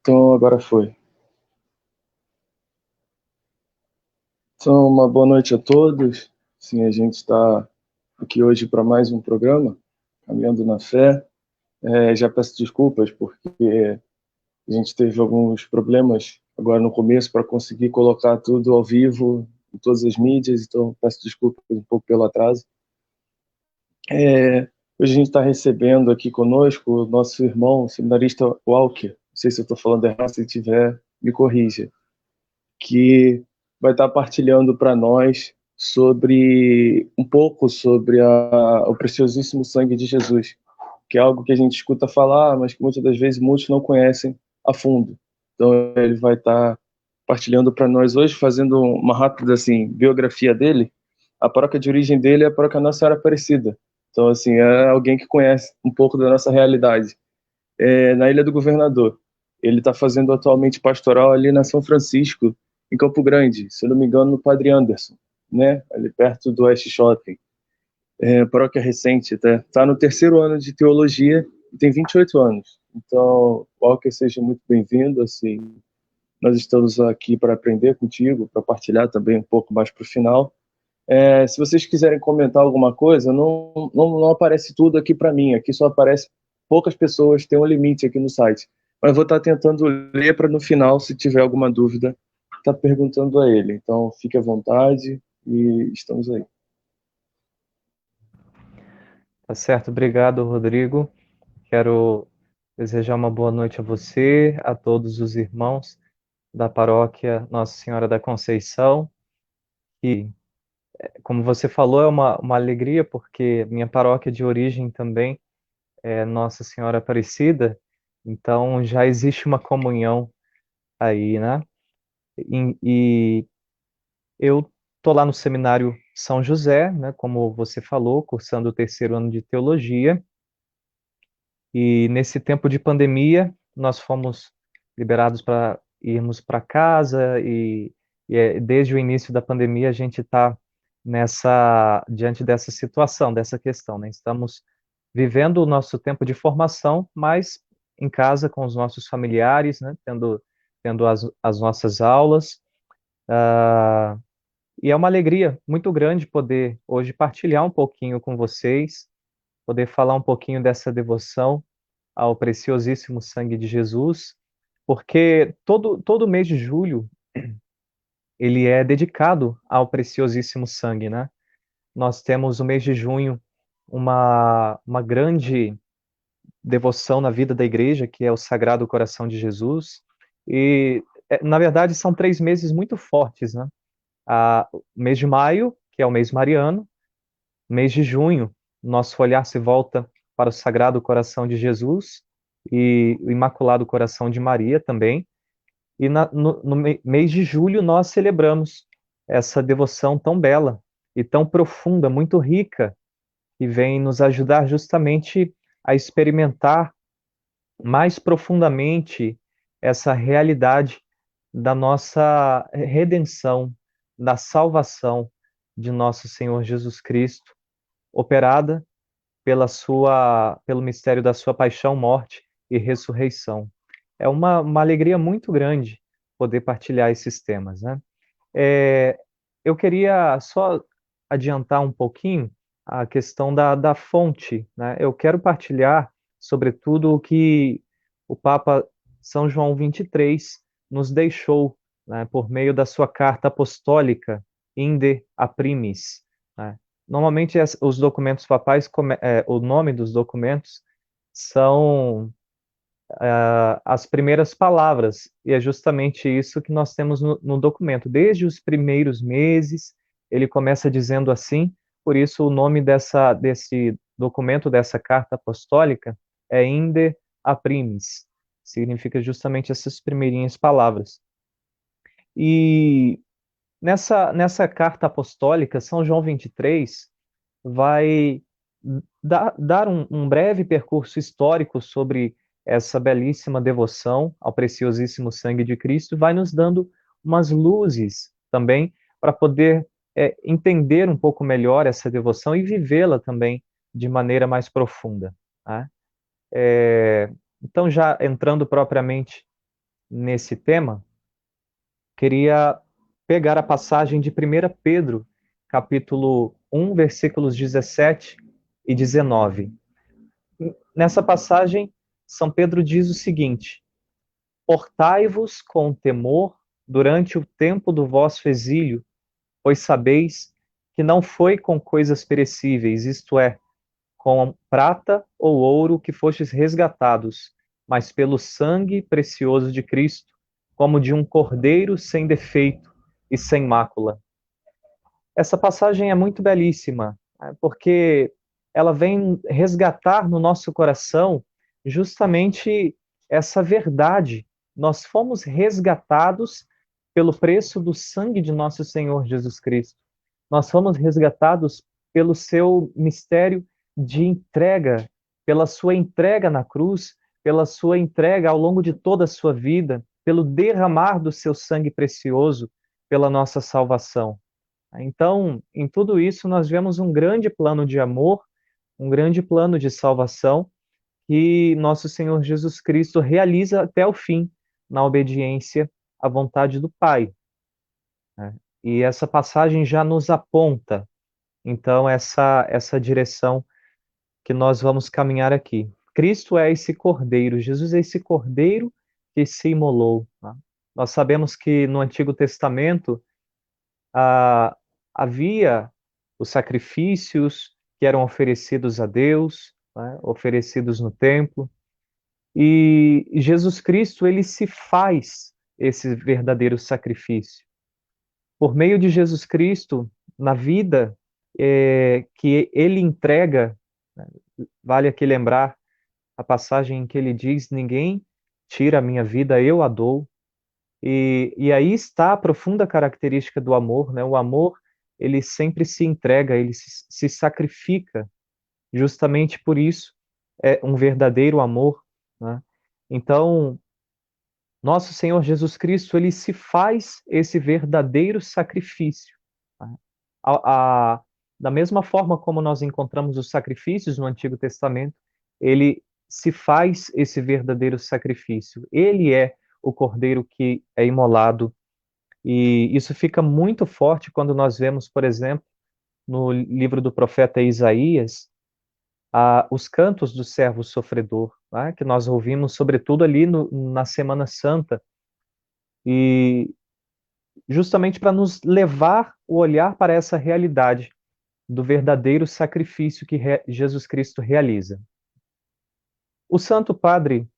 Então, agora foi. Então, uma boa noite a todos. Sim, a gente está aqui hoje para mais um programa, Caminhando na Fé. Já peço desculpas porque a gente teve alguns problemas agora no começo para conseguir colocar tudo ao vivo em todas as mídias, então peço desculpas um pouco pelo atraso. Hoje a gente está recebendo aqui conosco o nosso irmão, o seminarista Walker. Não sei se eu estou falando errado, se tiver, me corrija. Que vai estar partilhando para nós sobre um pouco sobre o preciosíssimo sangue de Jesus, que é algo que a gente escuta falar, mas que muitas das vezes muitos não conhecem a fundo. Então ele vai estar partilhando para nós hoje, fazendo uma rápida assim biografia dele. A paróquia de origem dele é a paróquia Nossa Senhora Aparecida. Então assim é alguém que conhece um pouco da nossa realidade. Na Ilha do Governador. Ele está fazendo atualmente pastoral ali na São Francisco, em Campo Grande, se eu não me engano, no Padre Anderson, né? Ali perto do West Shopping. Paróquia recente, tá no terceiro ano de teologia e tem 28 anos. Então, Walker, seja muito bem-vindo. Assim, nós estamos aqui para aprender contigo, para partilhar também um pouco mais para o final. Se vocês quiserem comentar alguma coisa, não aparece tudo aqui para mim. Aqui só aparece poucas pessoas, tem um limite aqui no site. Mas vou estar tentando ler para no final, se tiver alguma dúvida, estar perguntando a ele. Então, fique à vontade e estamos aí. Tá certo, obrigado, Rodrigo. Quero desejar uma boa noite a você, a todos os irmãos da paróquia Nossa Senhora da Conceição. E, como você falou, é uma alegria, porque minha paróquia de origem também é Nossa Senhora Aparecida, então já existe uma comunhão aí, né? E eu tô lá no Seminário São José, né, como você falou, cursando o terceiro ano de teologia. E nesse tempo de pandemia, nós fomos liberados para irmos para casa desde o início da pandemia a gente está diante dessa situação, dessa questão, né? Estamos vivendo o nosso tempo de formação, mas em casa com os nossos familiares, né? Tendo as nossas aulas. Ah, e é uma alegria muito grande poder hoje partilhar um pouquinho com vocês, poder falar um pouquinho dessa devoção ao preciosíssimo sangue de Jesus, porque todo mês de julho ele é dedicado ao preciosíssimo sangue, né? Nós temos o mês de junho uma grande devoção na vida da igreja, que é o Sagrado Coração de Jesus, e na verdade são 3 meses muito fortes, né? O mês de maio, que é o mês mariano, mês de junho, nosso olhar se volta para o Sagrado Coração de Jesus e o Imaculado Coração de Maria também. E no mês de julho nós celebramos essa devoção tão bela e tão profunda, muito rica, que vem nos ajudar justamente a experimentar mais profundamente essa realidade da nossa redenção, da salvação de nosso Senhor Jesus Cristo, operada pelo mistério da sua paixão, morte e ressurreição. É uma alegria muito grande poder partilhar esses temas, né? É, eu queria só adiantar um pouquinho a questão da fonte, né? Eu quero partilhar, sobretudo, o que o Papa São João 23 nos deixou, né, por meio da sua carta apostólica Inde a Primis, né? Normalmente os documentos papais, o nome dos documentos são as primeiras palavras, e é justamente isso que nós temos no documento. Desde os primeiros meses, ele começa dizendo assim, por isso o nome desse documento, dessa carta apostólica, é Inde a Primis, significa justamente essas primeirinhas palavras. E nessa carta apostólica, São João 23 vai dar um breve percurso histórico sobre essa belíssima devoção ao preciosíssimo sangue de Cristo, vai nos dando umas luzes também para poder entender um pouco melhor essa devoção e vivê-la também de maneira mais profunda, né? Então, já entrando propriamente nesse tema, queria pegar a passagem de 1 Pedro, capítulo 1, versículos 17 e 19. Nessa passagem, São Pedro diz o seguinte: portai-vos com temor durante o tempo do vosso exílio, pois sabeis que não foi com coisas perecíveis, isto é, com prata ou ouro que fostes resgatados, mas pelo sangue precioso de Cristo, como de um cordeiro sem defeito e sem mácula. Essa passagem é muito belíssima, porque ela vem resgatar no nosso coração justamente essa verdade. Nós fomos resgatados pelo preço do sangue de nosso Senhor Jesus Cristo. Nós fomos resgatados pelo seu mistério de entrega, pela sua entrega na cruz, pela sua entrega ao longo de toda a sua vida, pelo derramar do seu sangue precioso pela nossa salvação. Então, em tudo isso, nós vemos um grande plano de amor, um grande plano de salvação que nosso Senhor Jesus Cristo realiza até o fim, na obediência à vontade do Pai, né? E essa passagem já nos aponta, então, essa direção que nós vamos caminhar aqui. Cristo é esse cordeiro, Jesus é esse cordeiro que se imolou, né? Nós sabemos que no Antigo Testamento, ah, havia os sacrifícios que eram oferecidos a Deus, né, oferecidos no templo, e Jesus Cristo, ele se faz esse verdadeiro sacrifício. Por meio de Jesus Cristo, na vida que ele entrega, né, vale aqui lembrar a passagem em que ele diz: ninguém tira a minha vida, eu a dou. E aí está a profunda característica do amor, né? O amor, ele sempre se entrega, ele se sacrifica. Justamente por isso é um verdadeiro amor, né? Então, nosso Senhor Jesus Cristo, ele se faz esse verdadeiro sacrifício, né? A, a, da mesma forma como nós encontramos os sacrifícios no Antigo Testamento, ele se faz esse verdadeiro sacrifício. Ele é o cordeiro que é imolado, e isso fica muito forte quando nós vemos, por exemplo, no livro do profeta Isaías, os cantos do servo sofredor, né, que nós ouvimos sobretudo ali na Semana Santa, e justamente para nos levar o olhar para essa realidade do verdadeiro sacrifício que Jesus Cristo realiza. O Santo Padre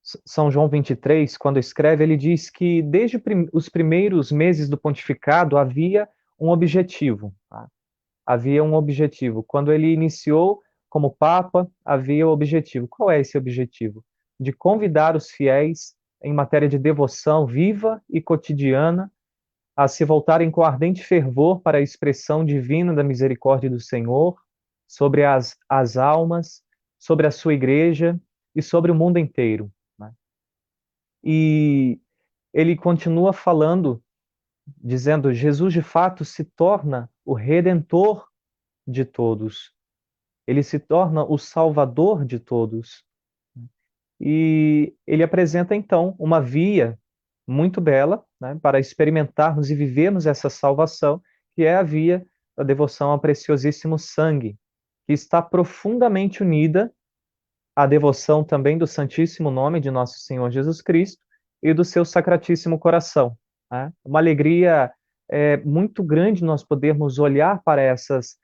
São João 23, quando escreve, ele diz que desde os primeiros meses do pontificado havia um objetivo, tá? Havia um objetivo. Quando ele iniciou como Papa, havia o objetivo. Qual é esse objetivo? De convidar os fiéis em matéria de devoção viva e cotidiana a se voltarem com ardente fervor para a expressão divina da misericórdia do Senhor sobre as almas, sobre a sua igreja e sobre o mundo inteiro, né? E ele continua falando, dizendo: Jesus de fato se torna o redentor de todos. Ele se torna o salvador de todos. E ele apresenta então uma via muito bela, né, para experimentarmos e vivermos essa salvação, que é a via da devoção ao preciosíssimo sangue, que está profundamente unida à devoção também do Santíssimo Nome de Nosso Senhor Jesus Cristo e do seu Sacratíssimo Coração, né? Uma alegria muito grande nós podermos olhar para essas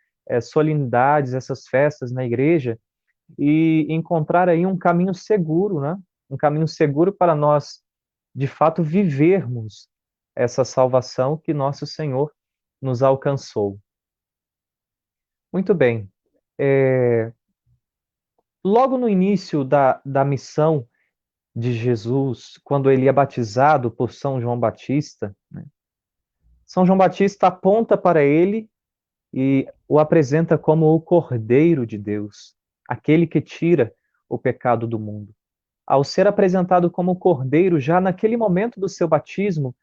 solenidades, essas festas na igreja e encontrar aí um caminho seguro, né? Um caminho seguro para nós, de fato, vivermos essa salvação que nosso Senhor nos alcançou. Muito bem. Logo no início da missão de Jesus, quando ele é batizado por São João Batista, né, São João Batista aponta para ele e o apresenta como o Cordeiro de Deus, aquele que tira o pecado do mundo. Ao ser apresentado como Cordeiro, já naquele momento do seu batismo,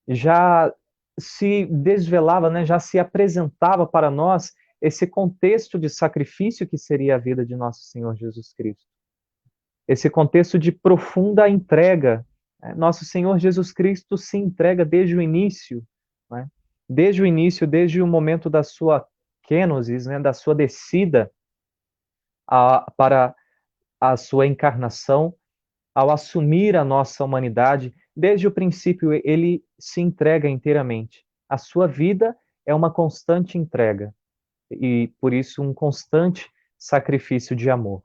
já se desvelava, né, já se apresentava para nós esse contexto de sacrifício que seria a vida de nosso Senhor Jesus Cristo. Esse contexto de profunda entrega, Nosso Senhor Jesus Cristo se entrega desde o início, né? Desde o início, desde o momento da sua kenosis, né? Da sua descida para a sua encarnação, ao assumir a nossa humanidade, desde o princípio ele se entrega inteiramente. A sua vida é uma constante entrega e, por isso, um constante sacrifício de amor.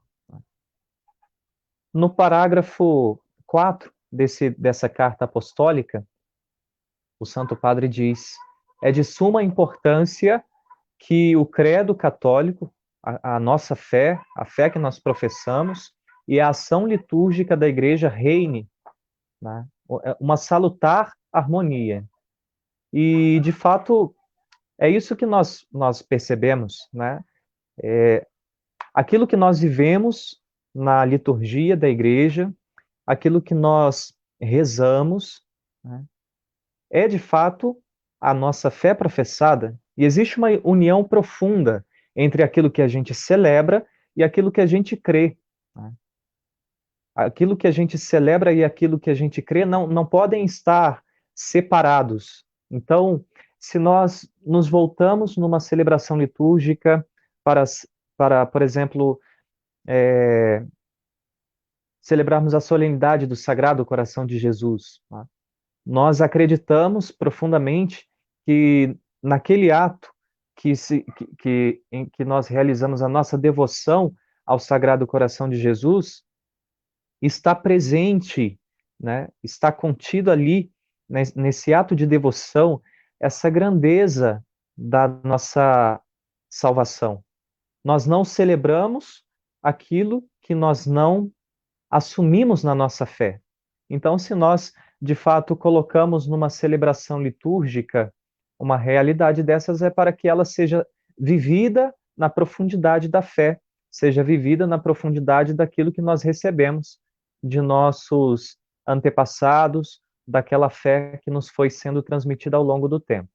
No parágrafo 4 dessa carta apostólica, o Santo Padre diz: é de suma importância que o credo católico, a nossa fé, a fé que nós professamos, e a ação litúrgica da Igreja reine, né? Uma salutar harmonia. E, de fato, é isso que nós percebemos, né? Aquilo que nós vivemos na liturgia da Igreja, aquilo que nós rezamos, né? É, de fato, a nossa fé professada, e existe uma união profunda entre aquilo que a gente celebra e aquilo que a gente crê, né? Aquilo que a gente celebra e aquilo que a gente crê não podem estar separados. Então, se nós nos voltamos numa celebração litúrgica para, por exemplo, celebrarmos a solenidade do Sagrado Coração de Jesus, tá? Nós acreditamos profundamente que naquele ato em que nós realizamos a nossa devoção ao Sagrado Coração de Jesus, está presente, né, está contido ali, nesse ato de devoção, essa grandeza da nossa salvação. Nós não celebramos aquilo que nós não assumimos na nossa fé. Então, se nós, de fato, colocamos numa celebração litúrgica uma realidade dessas, é para que ela seja vivida na profundidade da fé, seja vivida na profundidade daquilo que nós recebemos de nossos antepassados, daquela fé que nos foi sendo transmitida ao longo do tempo.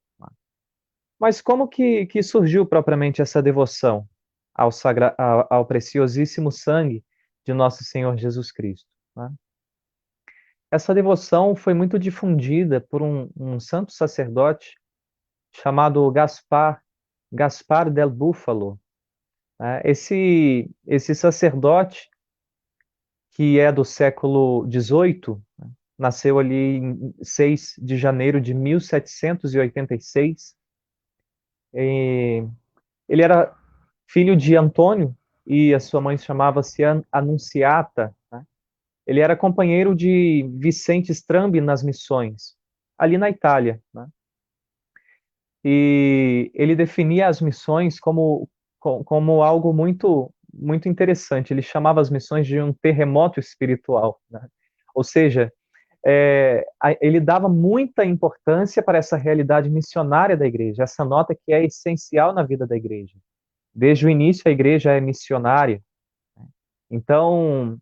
Mas como que surgiu propriamente essa devoção ao preciosíssimo sangue de nosso Senhor Jesus Cristo, né? Essa devoção foi muito difundida por um santo sacerdote chamado Gaspar del Búfalo, né? Esse sacerdote, que é do século XVIII, né? Nasceu ali em 6 de janeiro de 1786. Ele era filho de Antônio e a sua mãe chamava-se Anunciata, né? Ele era companheiro de Vicente Strambi nas missões, ali na Itália, né? E ele definia as missões como algo muito interessante. Ele chamava as missões de um terremoto espiritual, né? Ou seja, ele dava muita importância para essa realidade missionária da igreja, essa nota que é essencial na vida da igreja. Desde o início, a igreja é missionária. Então,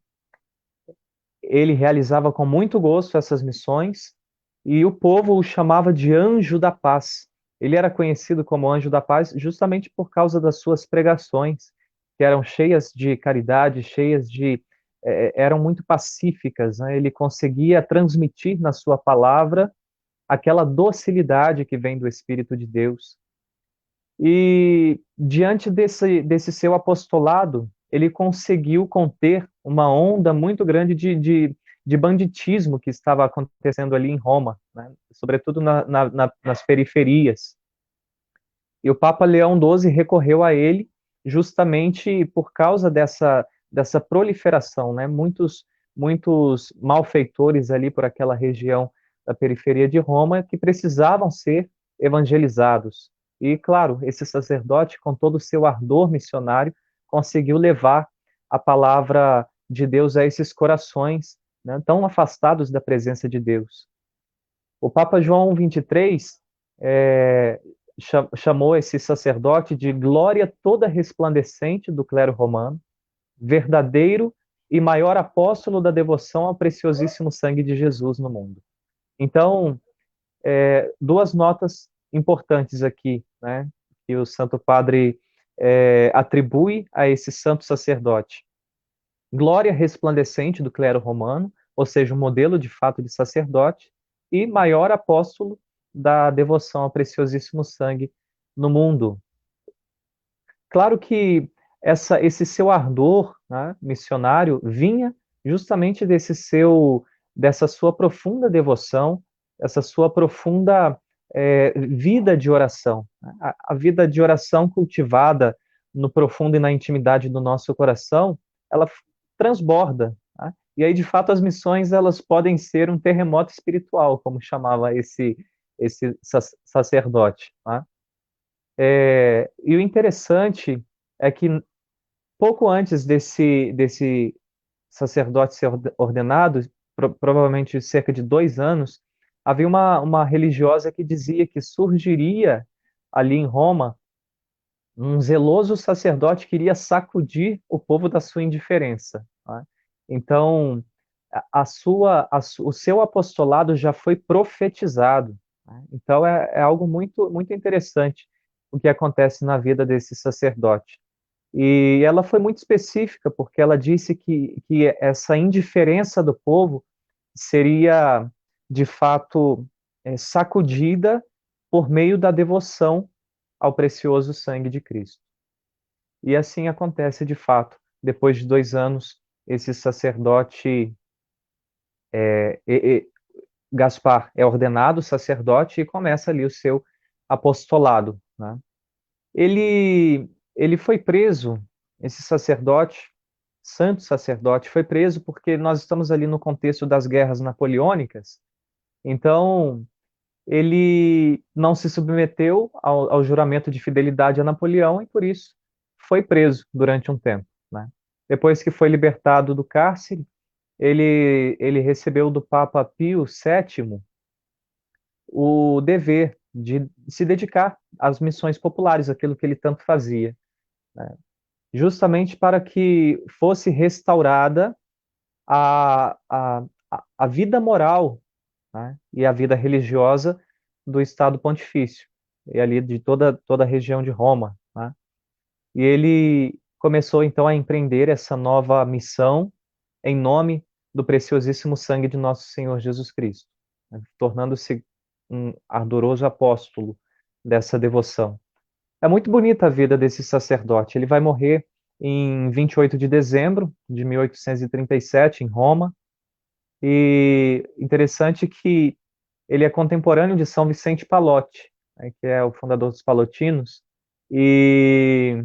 ele realizava com muito gosto essas missões e o povo o chamava de Anjo da Paz. Ele era conhecido como Anjo da Paz justamente por causa das suas pregações, que eram cheias de caridade, eram muito pacíficas, né? Ele conseguia transmitir na sua palavra aquela docilidade que vem do Espírito de Deus. E diante desse seu apostolado, ele conseguiu conter uma onda muito grande de banditismo que estava acontecendo ali em Roma, né? Sobretudo nas periferias. E o Papa Leão XII recorreu a ele justamente por causa dessa proliferação, né? Muitos malfeitores ali por aquela região da periferia de Roma que precisavam ser evangelizados. E, claro, esse sacerdote, com todo o seu ardor missionário, conseguiu levar a palavra de Deus a esses corações, né, tão afastados da presença de Deus. O Papa João XXIII chamou esse sacerdote de glória toda resplandecente do clero romano, verdadeiro e maior apóstolo da devoção ao preciosíssimo sangue de Jesus no mundo. Então, duas notas importantes aqui, né, que o Santo Padre atribui a esse santo sacerdote. Glória resplandecente do clero romano, ou seja, um modelo de fato de sacerdote, e maior apóstolo da devoção ao preciosíssimo sangue no mundo. Claro que esse seu ardor, né, missionário vinha justamente dessa sua profunda devoção, essa sua profunda vida de oração. A vida de oração cultivada no profundo e na intimidade do nosso coração, ela transborda. Né? E aí, de fato, as missões elas podem ser um terremoto espiritual, como chamava esse sacerdote. Né? E o interessante é que pouco antes desse sacerdote ser ordenado, provavelmente cerca de 2 anos, havia uma religiosa que dizia que surgiria ali em Roma um zeloso sacerdote que iria sacudir o povo da sua indiferença. Né? Então, o seu apostolado já foi profetizado. Né? Então, é algo muito, muito interessante o que acontece na vida desse sacerdote. E ela foi muito específica, porque ela disse que essa indiferença do povo seria, de fato, sacudida por meio da devoção ao precioso sangue de Cristo. E assim acontece de fato. Depois de 2 anos, esse sacerdote, é, e- e- Gaspar, é ordenado sacerdote e começa ali o seu apostolado. Né? Ele foi preso, esse sacerdote, santo sacerdote, foi preso porque nós estamos ali no contexto das guerras napoleônicas, então ele não se submeteu ao juramento de fidelidade a Napoleão e por isso foi preso durante um tempo, né? Depois que foi libertado do cárcere, ele recebeu do Papa Pio VII o dever de se dedicar às missões populares, aquilo que ele tanto fazia, né? Justamente para que fosse restaurada a, a, a vida moral, né, e a vida religiosa do Estado Pontifício, e ali de toda a região de Roma. Né? E ele começou então a empreender essa nova missão em nome do preciosíssimo sangue de nosso Senhor Jesus Cristo, né, tornando-se um ardoroso apóstolo dessa devoção. É muito bonita a vida desse sacerdote. Ele vai morrer em 28 de dezembro de 1837, em Roma. E interessante que ele é contemporâneo de São Vicente Pallotti, né, que é o fundador dos Palotinos. E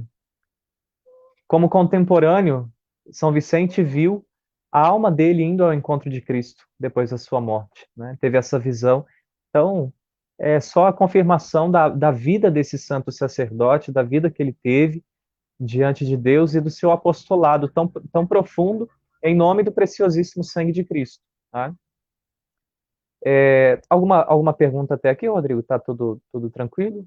como contemporâneo, São Vicente viu a alma dele indo ao encontro de Cristo depois da sua morte, né? Teve essa visão. Então, é só a confirmação da vida desse santo sacerdote, da vida que ele teve diante de Deus e do seu apostolado tão profundo em nome do preciosíssimo sangue de Cristo. Tá? Alguma pergunta até aqui, Rodrigo? Tá tudo tranquilo?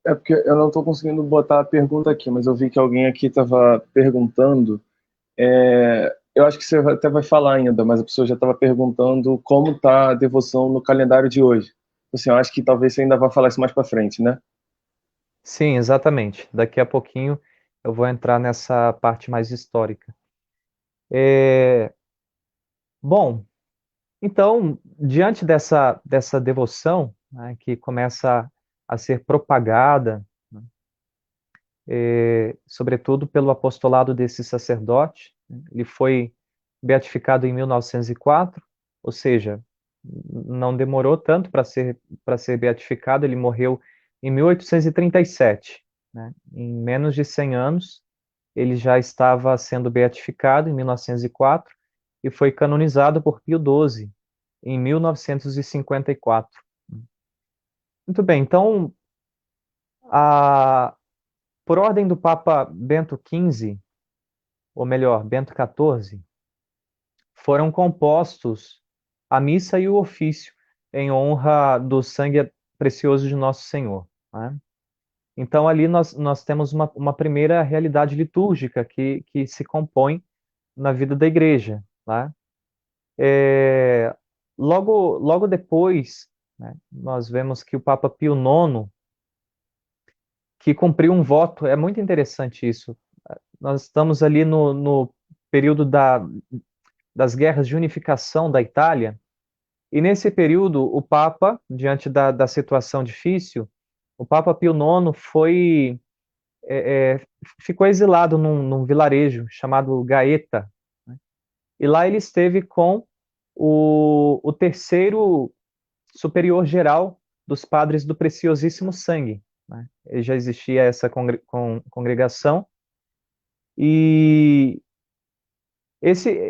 É porque eu não estou conseguindo botar a pergunta aqui, mas eu vi que alguém aqui estava perguntando. Eu acho que você até vai falar ainda, mas a pessoa já estava perguntando como está a devoção no calendário de hoje. Assim, eu acho que talvez você ainda vá falar isso mais para frente, né? Sim, exatamente. Daqui a pouquinho eu vou entrar nessa parte mais histórica. É, Bom, então, diante dessa devoção, né, que começa a ser propagada, né, sobretudo pelo apostolado desse sacerdote, né, ele foi beatificado em 1904, ou seja, não demorou tanto para ser beatificado, ele morreu em 1837, né? Em menos de 100 anos, ele já estava sendo beatificado em 1904 e foi canonizado por Pio XII em 1954. Muito bem, então, a, por ordem do Papa Bento XV, ou melhor, Bento XIV, foram compostos a missa e o ofício em honra do sangue precioso de Nosso Senhor. Né? Então, ali nós temos uma primeira realidade litúrgica que se compõe na vida da igreja. Né? É, logo depois, né, nós vemos que o Papa Pio IX, que cumpriu um voto, é muito interessante isso. Nós estamos ali no período das guerras de unificação da Itália. E nesse período, o Papa, diante da situação difícil, o Papa Pio IX ficou exilado num vilarejo chamado Gaeta, né? E lá ele esteve com o terceiro superior geral dos padres do Preciosíssimo Sangue, né? E já existia essa congregação. E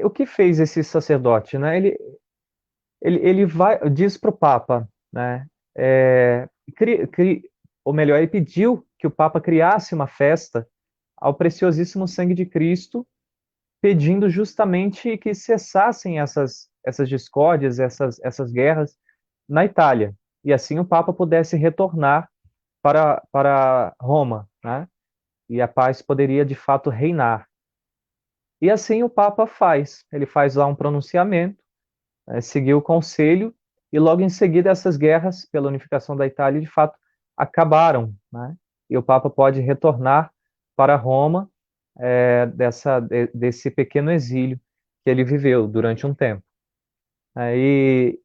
o que fez esse sacerdote, né? Ele diz para o Papa, né? É, ou melhor, ele pediu que o Papa criasse uma festa ao Preciosíssimo Sangue de Cristo, pedindo justamente que cessassem essas discórdias, essas guerras na Itália, e assim o Papa pudesse retornar para Roma, né? E a paz poderia de fato reinar. E assim o Papa faz. Ele faz lá um pronunciamento, seguiu o conselho, e logo em seguida essas guerras pela unificação da Itália de fato acabaram, né? E o Papa pode retornar para Roma, desse pequeno exílio que ele viveu durante um tempo.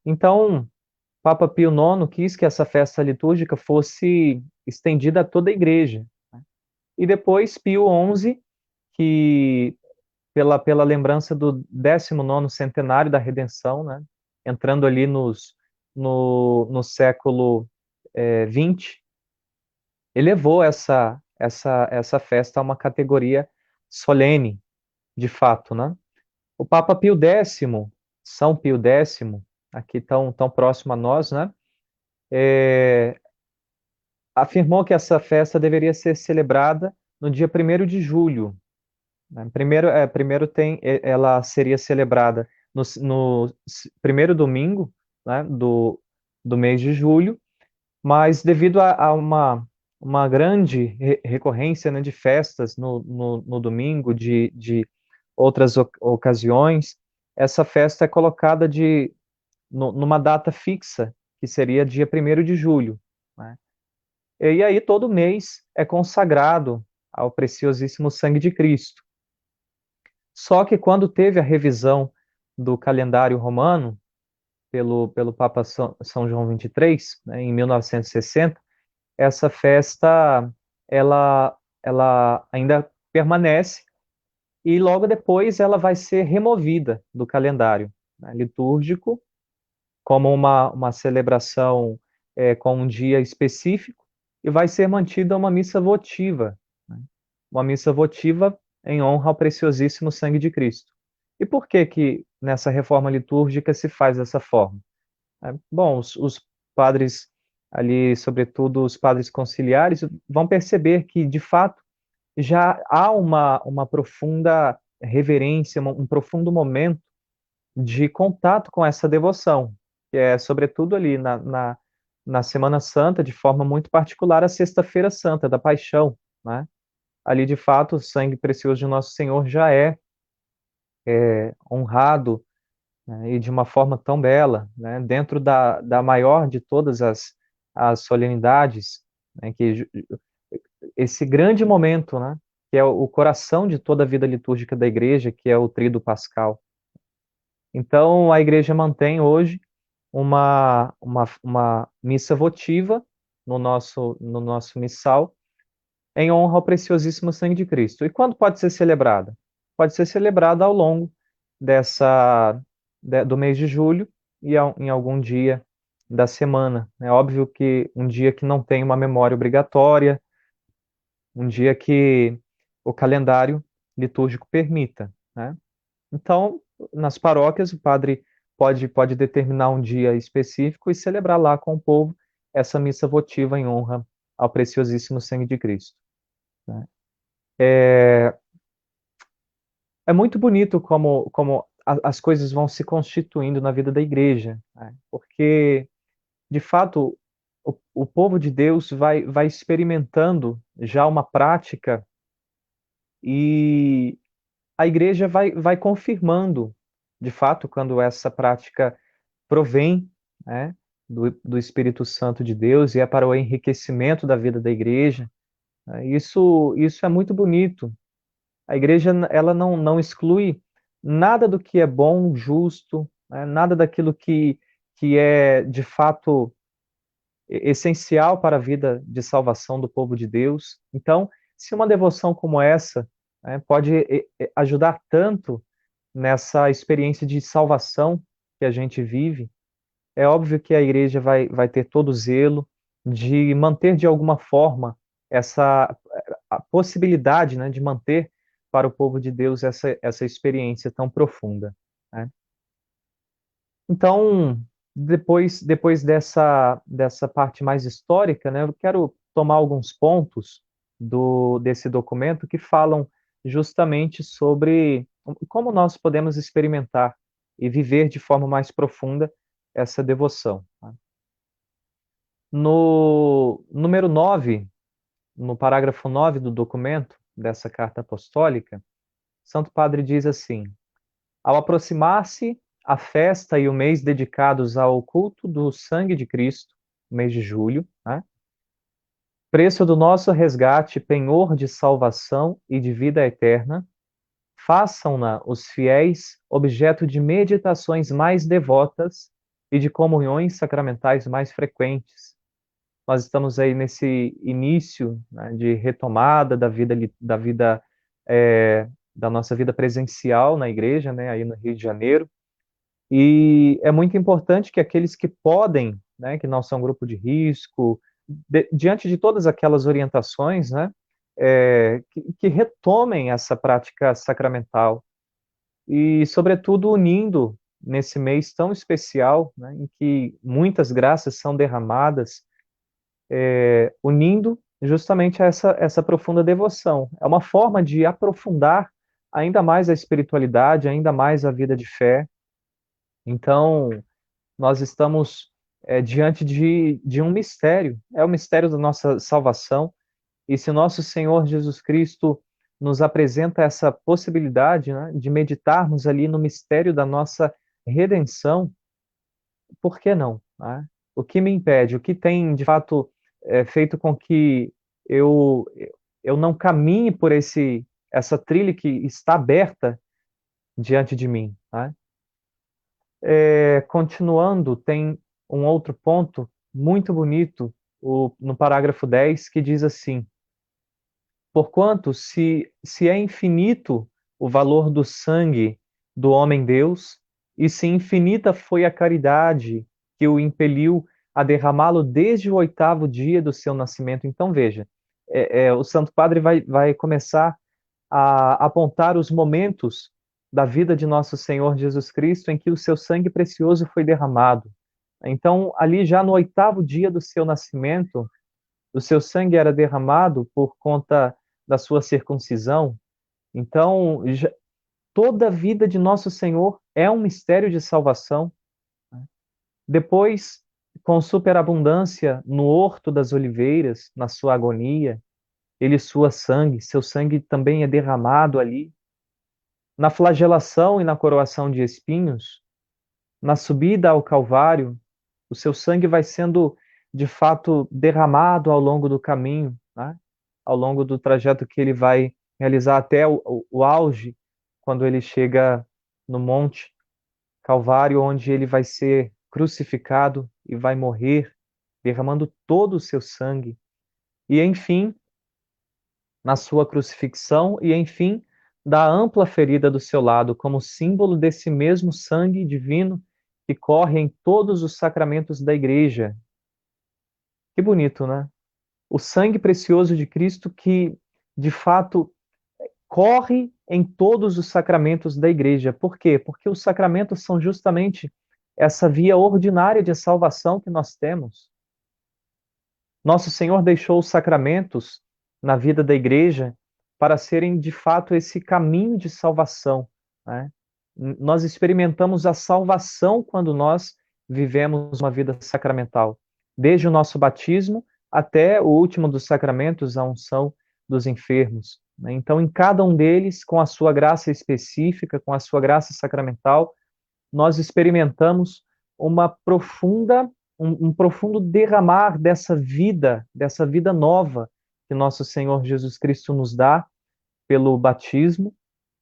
Então, Papa Pio IX quis que essa festa litúrgica fosse estendida a toda a igreja, né? E depois Pio XI, que pela lembrança do 19º centenário da Redenção, né, entrando ali no século XX, elevou essa festa a uma categoria solene, de fato, né? O Papa Pio X, São Pio X, aqui tão próximo a nós, né, afirmou que essa festa deveria ser celebrada no dia 1º de julho, né? Ela seria celebrada no primeiro domingo, né, do mês de julho, mas devido a uma grande recorrência, né, de festas no domingo, de outras ocasiões, essa festa é colocada numa data fixa, que seria dia 1º de julho, né? E aí todo mês é consagrado ao preciosíssimo sangue de Cristo. Só que quando teve a revisão do calendário romano pelo Papa São João XXIII, né, em 1960, essa festa ela ainda permanece, e logo depois ela vai ser removida do calendário, né, litúrgico, como uma celebração com um dia específico, e vai ser mantida uma missa votiva, né, uma missa votiva em honra ao preciosíssimo sangue de Cristo. E por que que nessa reforma litúrgica se faz dessa forma? Bom, os padres ali, sobretudo os padres conciliares, vão perceber que, de fato, já há uma profunda reverência, um profundo momento de contato com essa devoção, que é, sobretudo, ali na Semana Santa, de forma muito particular, a Sexta-feira Santa, da Paixão, né? Ali, de fato, o sangue precioso de Nosso Senhor já é honrado, né, e de uma forma tão bela, né, dentro da maior de todas as solenidades, né, esse grande momento, né, que é o coração de toda a vida litúrgica da igreja, que é o Tríduo Pascal. Então, a igreja mantém hoje uma missa votiva no nosso missal, em honra ao preciosíssimo sangue de Cristo. E quando pode ser celebrada? Pode ser celebrada ao longo do mês de julho e em algum dia da semana. É óbvio que um dia que não tem uma memória obrigatória, um dia que o calendário litúrgico permita, né? Então, nas paróquias, o padre pode determinar um dia específico e celebrar lá com o povo essa missa votiva em honra ao preciosíssimo sangue de Cristo, né? É muito bonito como as coisas vão se constituindo na vida da igreja, né? Porque, de fato, o povo de Deus vai experimentando já uma prática, e a igreja vai confirmando, de fato, quando essa prática provém, né, do Espírito Santo de Deus e é para o enriquecimento da vida da igreja, né? Isso é muito bonito, A igreja, ela não exclui nada do que é bom, justo, né, nada daquilo que é, de fato, essencial para a vida de salvação do povo de Deus. Então, se uma devoção como essa, né, pode ajudar tanto nessa experiência de salvação que a gente vive, é óbvio que a igreja vai ter todo o zelo de manter de alguma forma essa a possibilidade, né, de manter para o povo de Deus essa experiência tão profunda, né. Então, depois dessa parte mais histórica, né, eu quero tomar alguns pontos desse documento que falam justamente sobre como nós podemos experimentar e viver de forma mais profunda essa devoção, tá. No número 9, no parágrafo 9 do documento, dessa carta apostólica, Santo Padre diz assim: ao aproximar-se a festa e o mês dedicados ao culto do sangue de Cristo, mês de julho, né? Preço do nosso resgate, penhor de salvação e de vida eterna, façam-na os fiéis objeto de meditações mais devotas e de comunhões sacramentais mais frequentes. Nós estamos aí nesse início, né, de retomada da nossa vida presencial na igreja, né, aí no Rio de Janeiro. E é muito importante que aqueles que podem, né, que não são grupo de risco, diante de todas aquelas orientações, né, que retomem essa prática sacramental e, sobretudo, unindo nesse mês tão especial, né, em que muitas graças são derramadas, unindo justamente a essa profunda devoção. É uma forma de aprofundar ainda mais a espiritualidade, ainda mais a vida de fé. Então, nós estamos diante de um mistério, é o mistério da nossa salvação, e se nosso Senhor Jesus Cristo nos apresenta essa possibilidade, né, de meditarmos ali no mistério da nossa redenção, por que não, né? O que me impede? O que tem, de fato, feito com que eu eu não caminhe por essa trilha que está aberta diante de mim, né? Continuando, tem um outro ponto muito bonito, no parágrafo 10, que diz assim: porquanto, se é infinito o valor do sangue do homem-Deus, e se infinita foi a caridade que o impeliu a derramá-lo desde o 8º dia do seu nascimento. Então, veja, o Santo Padre vai começar a apontar os momentos da vida de nosso Senhor Jesus Cristo em que o seu sangue precioso foi derramado. Então, ali já no 8º dia do seu nascimento, o seu sangue era derramado por conta da sua circuncisão. Então, toda a vida de nosso Senhor é um mistério de salvação. Depois, com superabundância no Horto das Oliveiras, na sua agonia, ele sua sangue, seu sangue também é derramado ali. Na flagelação e na coroação de espinhos, na subida ao Calvário, o seu sangue vai sendo, de fato, derramado ao longo do caminho, né? Ao longo do trajeto que ele vai realizar até o auge, quando ele chega no Monte Calvário, onde ele vai ser crucificado e vai morrer, derramando todo o seu sangue. E, enfim, na sua crucifixão e, enfim, da ampla ferida do seu lado, como símbolo desse mesmo sangue divino que corre em todos os sacramentos da igreja. Que bonito, né? O sangue precioso de Cristo que, de fato, corre em todos os sacramentos da igreja. Por quê? Porque os sacramentos são justamente essa via ordinária de salvação que nós temos. Nosso Senhor deixou os sacramentos na vida da igreja para serem, de fato, esse caminho de salvação, né? Nós experimentamos a salvação quando nós vivemos uma vida sacramental, desde o nosso batismo até o último dos sacramentos, a unção dos enfermos, né? Então, em cada um deles, com a sua graça específica, com a sua graça sacramental, nós experimentamos uma profunda um profundo derramar dessa vida nova que nosso Senhor Jesus Cristo nos dá pelo batismo,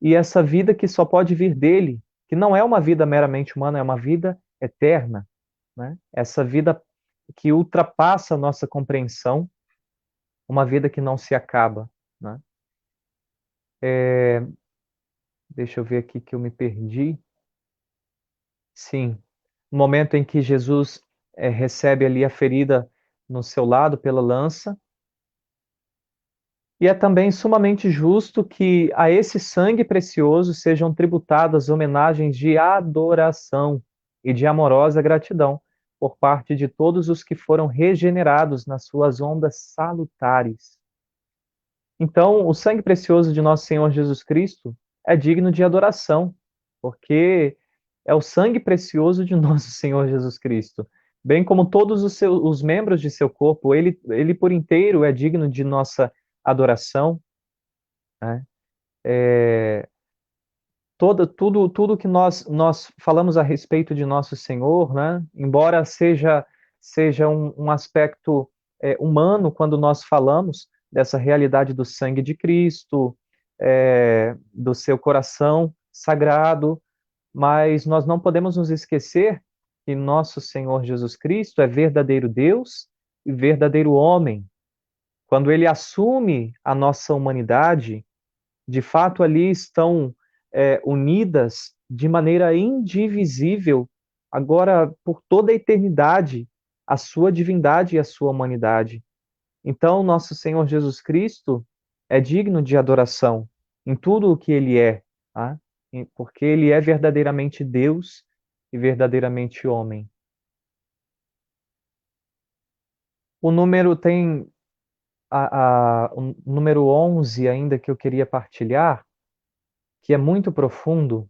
e essa vida que só pode vir dele, que não é uma vida meramente humana, é uma vida eterna, né? Essa vida que ultrapassa a nossa compreensão, uma vida que não se acaba, né? Deixa eu ver aqui que eu me perdi. Sim, o momento em que Jesus recebe ali a ferida no seu lado pela lança, e é também sumamente justo que a esse sangue precioso sejam tributadas homenagens de adoração e de amorosa gratidão por parte de todos os que foram regenerados nas suas ondas salutares. Então, o sangue precioso de nosso Senhor Jesus Cristo é digno de adoração, porque é o sangue precioso de nosso Senhor Jesus Cristo. Bem como todos os membros de seu corpo, ele por inteiro é digno de nossa adoração, né? Tudo que nós falamos a respeito de nosso Senhor, né? Embora seja um aspecto humano quando nós falamos dessa realidade do sangue de Cristo, do seu coração sagrado, mas nós não podemos nos esquecer que nosso Senhor Jesus Cristo é verdadeiro Deus e verdadeiro homem. Quando ele assume a nossa humanidade, de fato ali estão unidas de maneira indivisível, agora por toda a eternidade, a sua divindade e a sua humanidade. Então, nosso Senhor Jesus Cristo é digno de adoração em tudo o que ele é, tá? Porque ele é verdadeiramente Deus e verdadeiramente homem. O número tem o número 11 ainda que eu queria partilhar, que é muito profundo,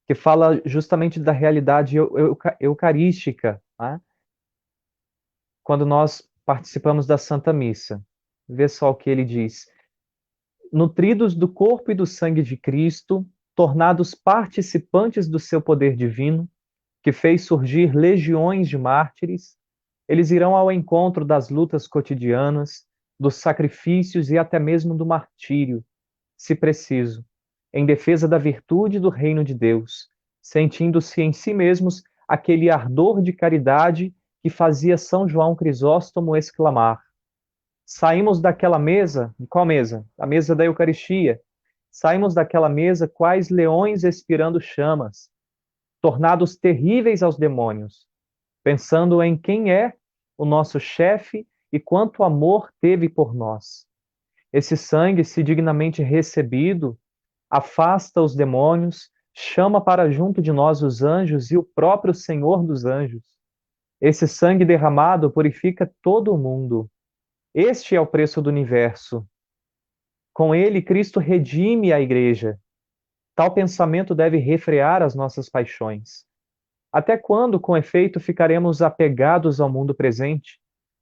que fala justamente da realidade eucarística, tá? Quando nós participamos da Santa Missa. Vê só o que ele diz. Nutridos do corpo e do sangue de Cristo, tornados participantes do seu poder divino, que fez surgir legiões de mártires, eles irão ao encontro das lutas cotidianas, dos sacrifícios e até mesmo do martírio, se preciso, em defesa da virtude do reino de Deus, sentindo-se em si mesmos aquele ardor de caridade que fazia São João Crisóstomo exclamar: saímos daquela mesa, qual mesa? A mesa da Eucaristia. Saímos daquela mesa quais leões expirando chamas, tornados terríveis aos demônios, pensando em quem é o nosso chefe e quanto amor teve por nós. Esse sangue, se dignamente recebido, afasta os demônios, chama para junto de nós os anjos e o próprio Senhor dos anjos. Esse sangue derramado purifica todo o mundo. Este é o preço do universo. Com ele, Cristo redime a igreja. Tal pensamento deve refrear as nossas paixões. Até quando, com efeito, ficaremos apegados ao mundo presente?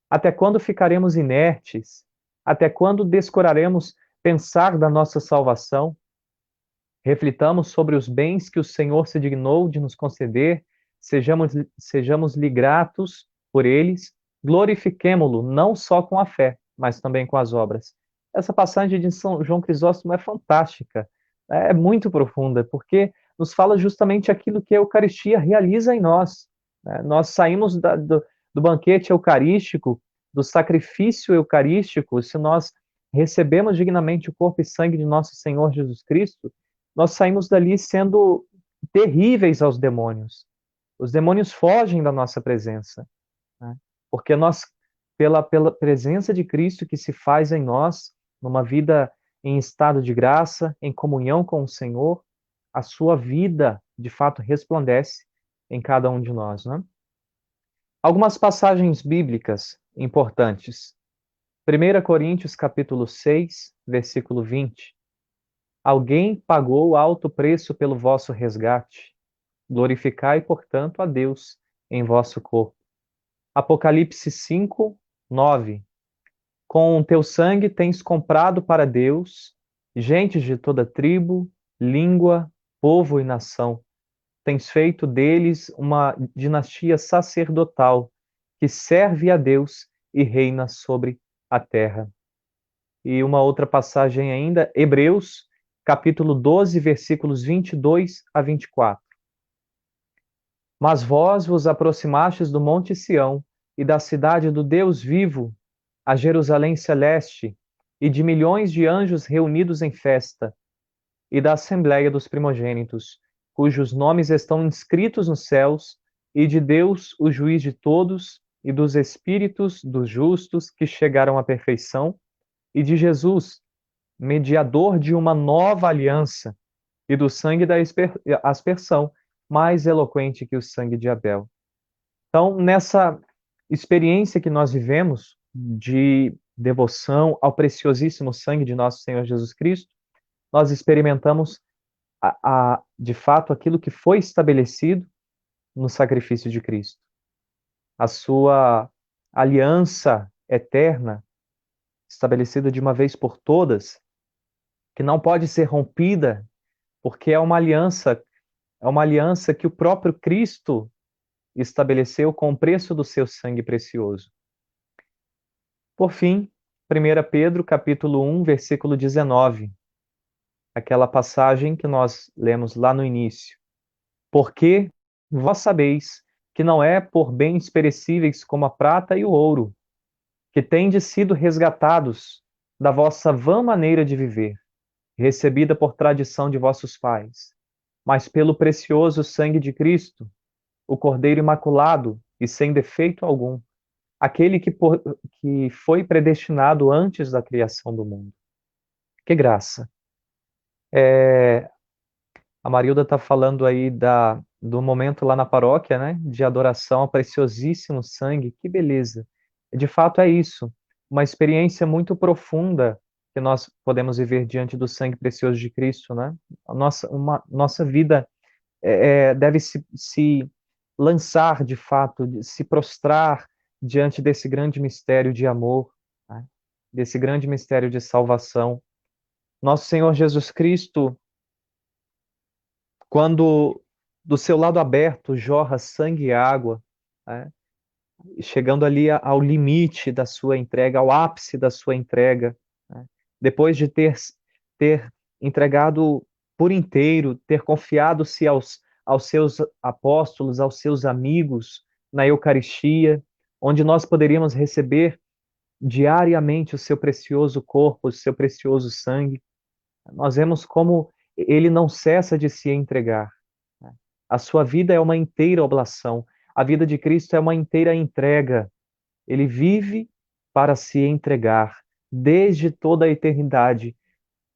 Até quando ficaremos inertes? Até quando descuraremos pensar da nossa salvação? Reflitamos sobre os bens que o Senhor se dignou de nos conceder, sejamos-lhe gratos por eles, glorifiquemo-lo não só com a fé, mas também com as obras. Essa passagem de São João Crisóstomo é fantástica, é muito profunda, porque nos fala justamente aquilo que a Eucaristia realiza em nós. Nós saímos do banquete eucarístico, do sacrifício eucarístico, se nós recebemos dignamente o corpo e sangue de nosso Senhor Jesus Cristo, nós saímos dali sendo terríveis aos demônios. Os demônios fogem da nossa presença, né? Porque nós, pela presença de Cristo que se faz em nós, numa vida em estado de graça, em comunhão com o Senhor, a sua vida, de fato, resplandece em cada um de nós, né? Algumas passagens bíblicas importantes. 1 Coríntios capítulo 6, versículo 20. Alguém pagou alto preço pelo vosso resgate. Glorificai, portanto, a Deus em vosso corpo. Apocalipse 5, 9. Com o teu sangue tens comprado para Deus gentes de toda tribo, língua, povo e nação. Tens feito deles uma dinastia sacerdotal que serve a Deus e reina sobre a terra. E uma outra passagem ainda, Hebreus capítulo 12, versículos 22 a 24. Mas vós vos aproximastes do monte Sião e da cidade do Deus vivo, a Jerusalém celeste, e de milhões de anjos reunidos em festa, e da assembleia dos primogênitos, cujos nomes estão inscritos nos céus, e de Deus, o juiz de todos, e dos espíritos dos justos que chegaram à perfeição, e de Jesus, mediador de uma nova aliança, e do sangue da aspersão, mais eloquente que o sangue de Abel. Então, nessa experiência que nós vivemos de devoção ao preciosíssimo sangue de nosso Senhor Jesus Cristo, nós experimentamos, de fato, aquilo que foi estabelecido no sacrifício de Cristo. A sua aliança eterna, estabelecida de uma vez por todas, que não pode ser rompida, porque é uma aliança que o próprio Cristo estabeleceu com o preço do seu sangue precioso. Por fim, 1 Pedro, capítulo 1, versículo 19, aquela passagem que nós lemos lá no início. Porque vós sabeis que não é por bens perecíveis como a prata e o ouro, que tendes sido resgatados da vossa vã maneira de viver, recebida por tradição de vossos pais, mas pelo precioso sangue de Cristo, o Cordeiro imaculado e sem defeito algum, aquele que foi predestinado antes da criação do mundo. Que graça! A Marilda está falando aí do momento lá na paróquia, né, de adoração ao preciosíssimo sangue. Que beleza! De fato é isso, uma experiência muito profunda que nós podemos viver diante do sangue precioso de Cristo, né? Nossa vida deve se lançar, de fato, se prostrar diante desse grande mistério de amor, né? Desse grande mistério de salvação. Nosso Senhor Jesus Cristo, quando do seu lado aberto jorra sangue e água, né? Chegando ali ao limite da sua entrega, ao ápice da sua entrega, né? Depois de ter entregado por inteiro, ter confiado-se aos seus apóstolos, aos seus amigos na Eucaristia, onde nós poderíamos receber diariamente o seu precioso corpo, o seu precioso sangue. Nós vemos como ele não cessa de se entregar. A sua vida é uma inteira oblação. A vida de Cristo é uma inteira entrega. Ele vive para se entregar desde toda a eternidade.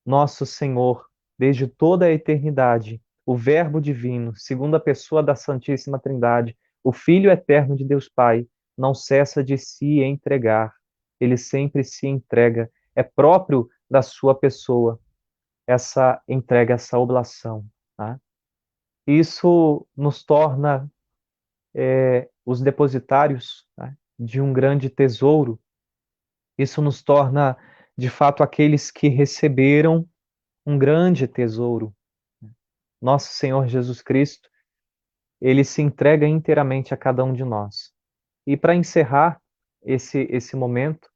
Nosso Senhor, desde toda a eternidade, o Verbo divino, segunda pessoa da Santíssima Trindade, o Filho eterno de Deus Pai, não cessa de se entregar. Ele sempre se entrega. É próprio da sua pessoa essa entrega, essa oblação. Tá? Isso nos torna os depositários, né, de um grande tesouro. Isso nos torna, de fato, aqueles que receberam um grande tesouro. Nosso Senhor Jesus Cristo, ele se entrega inteiramente a cada um de nós. E para encerrar esse momento,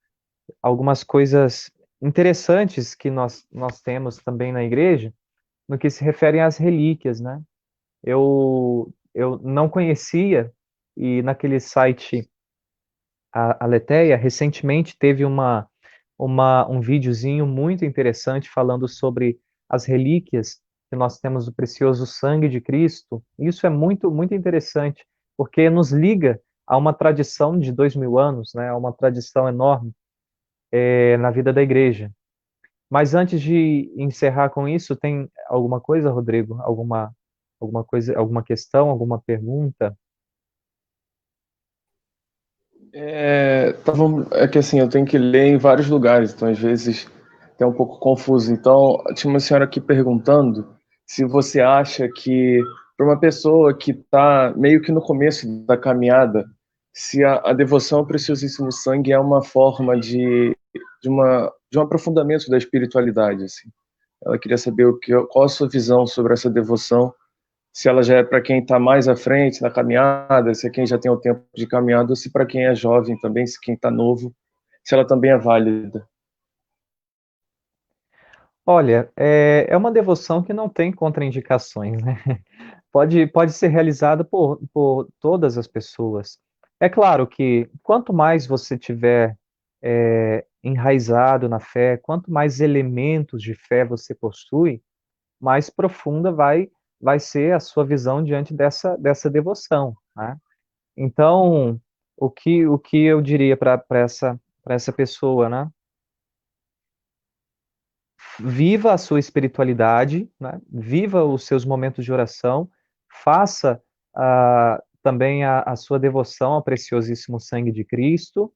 algumas coisas interessantes que nós temos também na igreja, no que se refere às relíquias, né? Eu não conhecia, e naquele site, a Aletheia, recentemente teve um videozinho muito interessante falando sobre as relíquias que nós temos do precioso sangue de Cristo. Isso é muito, muito interessante, porque nos liga a uma tradição de 2000 anos, né? A uma tradição enorme na vida da igreja. Mas antes de encerrar com isso, tem alguma coisa, Rodrigo? Alguma coisa, alguma questão, alguma pergunta? É que assim, eu tenho que ler em vários lugares, então às vezes é um pouco confuso. Então, tinha uma senhora aqui perguntando se você acha que, para uma pessoa que está meio que no começo da caminhada, se a devoção ao preciosíssimo sangue é uma forma de um aprofundamento da espiritualidade. Assim. Ela queria saber qual a sua visão sobre essa devoção, se ela já é para quem está mais à frente na caminhada, se é quem já tem o tempo de caminhada, ou se para quem é jovem também, se quem está novo, se ela também é válida. Olha, é uma devoção que não tem contraindicações, né? Pode ser realizada por todas as pessoas. É claro que quanto mais você tiver enraizado na fé, quanto mais elementos de fé você possui, mais profunda vai ser a sua visão diante dessa devoção, né? Então, o que eu diria para essa pessoa, né? Viva a sua espiritualidade, né? Viva os seus momentos de oração, faça também a sua devoção ao preciosíssimo sangue de Cristo,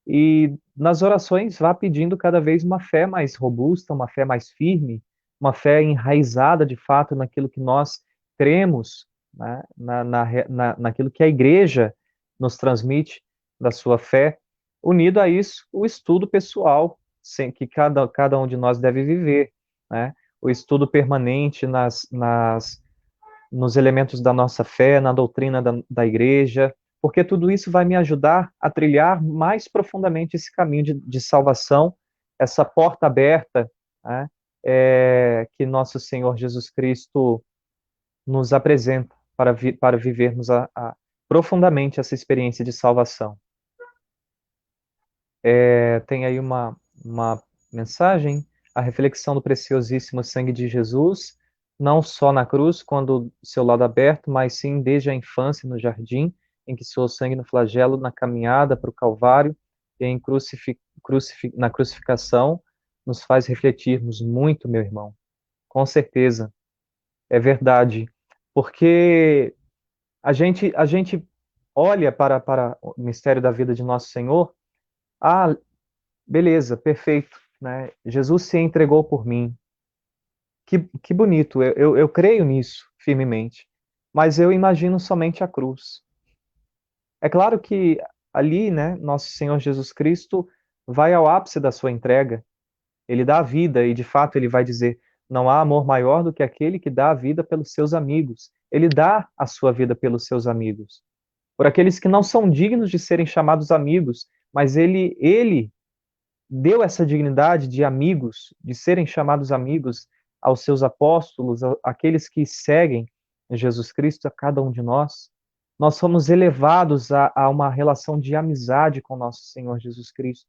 e nas orações vá pedindo cada vez uma fé mais robusta, uma fé mais firme, uma fé enraizada de fato naquilo que nós cremos, né? Naquilo que a igreja nos transmite da sua fé. Unido a isso, o estudo pessoal, que cada um de nós deve viver, né? O estudo permanente nos elementos da nossa fé, na doutrina da igreja, porque tudo isso vai me ajudar a trilhar mais profundamente esse caminho de salvação, essa porta aberta, né, que nosso Senhor Jesus Cristo nos apresenta para vivermos profundamente essa experiência de salvação. Tem aí uma mensagem, a reflexão do preciosíssimo sangue de Jesus, não só na cruz, quando seu lado aberto, mas sim desde a infância no jardim, em que suou sangue no flagelo, na caminhada para o Calvário e na crucificação, nos faz refletirmos muito, meu irmão. Com certeza, é verdade. Porque a gente olha para o mistério da vida de nosso Senhor, ah, beleza, perfeito, né? Jesus se entregou por mim. Que bonito, eu creio nisso firmemente. Mas eu imagino somente a cruz. É claro que ali, né, nosso Senhor Jesus Cristo vai ao ápice da sua entrega. Ele dá a vida e, de fato, ele vai dizer: não há amor maior do que aquele que dá a vida pelos seus amigos. Ele dá a sua vida pelos seus amigos. Por aqueles que não são dignos de serem chamados amigos, mas ele deu essa dignidade de amigos, de serem chamados amigos aos seus apóstolos, aqueles que seguem Jesus Cristo, a cada um de nós. Nós somos elevados a uma relação de amizade com nosso Senhor Jesus Cristo.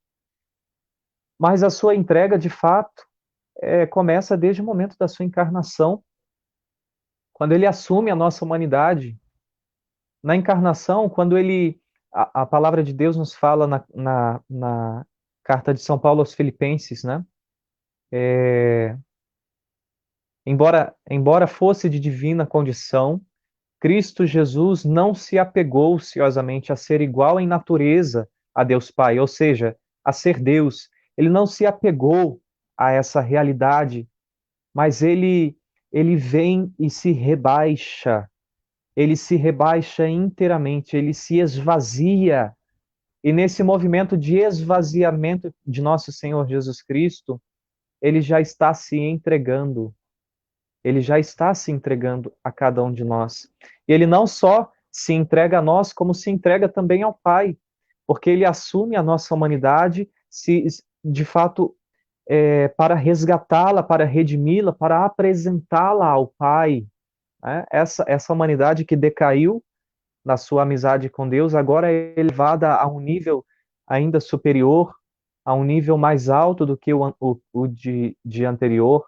Mas a sua entrega, de fato, começa desde o momento da sua encarnação, quando ele assume a nossa humanidade. Na encarnação, quando a palavra de Deus nos fala na carta de São Paulo aos Filipenses, né? Embora fosse de divina condição, Cristo Jesus não se apegou ciosamente a ser igual em natureza a Deus Pai, ou seja, a ser Deus. Ele não se apegou a essa realidade, mas ele vem e se rebaixa inteiramente, ele se esvazia. E nesse movimento de esvaziamento de nosso Senhor Jesus Cristo, ele já está se entregando. Ele já está se entregando a cada um de nós. E ele não só se entrega a nós, como se entrega também ao Pai, porque ele assume a nossa humanidade, de fato, para resgatá-la, para redimi-la, para apresentá-la ao Pai. Né? Essa humanidade que decaiu na sua amizade com Deus, agora é elevada a um nível ainda superior, a um nível mais alto do que o de anterior.